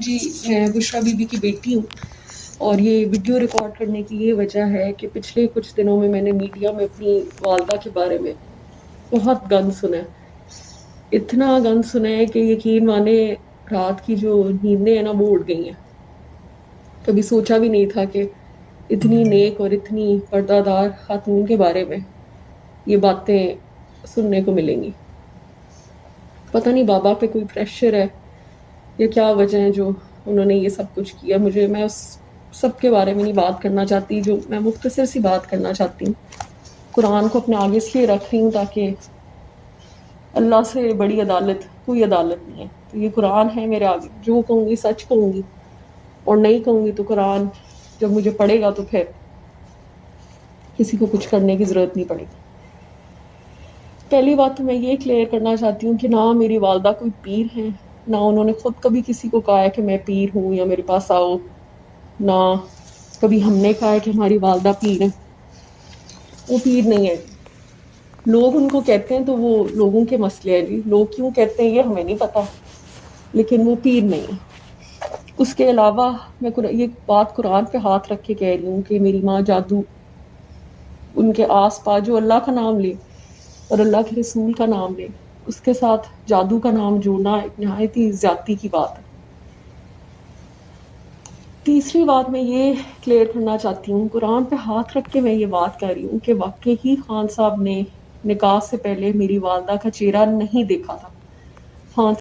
جی میں بشرا be be کی بیٹی ہوں، اور یہ ویڈیو ریکارڈ کرنے کی یہ وجہ ہے کہ پچھلے کچھ دنوں میں نے میڈیا میں اپنی والدہ کے بارے میں بہت گند سنا ہے، اتنا گند سنا ہے کہ یقین مانے رات کی جو نیندیں ہیں نا وہ اڑ گئی ہیں۔ کبھی سوچا بھی نہیں تھا کہ اتنی نیک اور اتنی پردہ دار خاتون کے بارے میں یہ باتیں سننے کو ملیں گی۔ پتہ نہیں بابا پہ کوئی پریشر ہے یا کیا وجہ ہے جو انہوں نے یہ سب کچھ کیا۔ میں اس سب کے بارے میں نہیں بات کرنا چاہتی، جو میں مختصر سی بات کرنا چاہتی ہوں۔ قرآن کو اپنے آگے اس لیے رکھ رہی ہوں تاکہ اللہ سے بڑی عدالت کوئی عدالت نہیں ہے، تو یہ قرآن ہے میرے آگے، جو کہوں گی سچ کہوں گی، اور نہیں کہوں گی تو قرآن جب مجھے پڑھے گا تو پھر کسی کو کچھ کرنے کی ضرورت نہیں پڑے گی۔ پہلی بات تو میں یہ کلیئر کرنا چاہتی ہوں کہ نہ میری والدہ کوئی پیر ہیں، نہ انہوں نے خود کبھی کسی کو کہا ہے کہ میں پیر ہوں یا میرے پاس آؤ، نہ کبھی ہم نے کہا ہے کہ ہماری والدہ پیر ہے۔ وہ پیر نہیں ہے، لوگ ان کو کہتے ہیں تو وہ لوگوں کے مسئلے ہیں جی، لوگ کیوں کہتے ہیں یہ ہمیں نہیں پتا، لیکن وہ پیر نہیں ہے۔ اس کے علاوہ میں یہ بات قرآن پہ ہاتھ رکھ کے کہہ رہی ہوں کہ میری ماں جادو ان کے آس پاس جو اللہ کا نام لے اور اللہ کے رسول کا نام لے، اس کے ساتھ جادو کا نام جوڑنا ایک نہایت ہی زیادتی کی بات ہے۔ تیسری بات میں یہ کلیئر کرنا چاہتی ہوں، قرآن پہ ہاتھ رکھ کے میں یہ بات کر رہی ہوں کہ واقعی ہی خان صاحب نے نکاح سے پہلے میری والدہ کا چہرہ نہیں دیکھا تھا۔ خان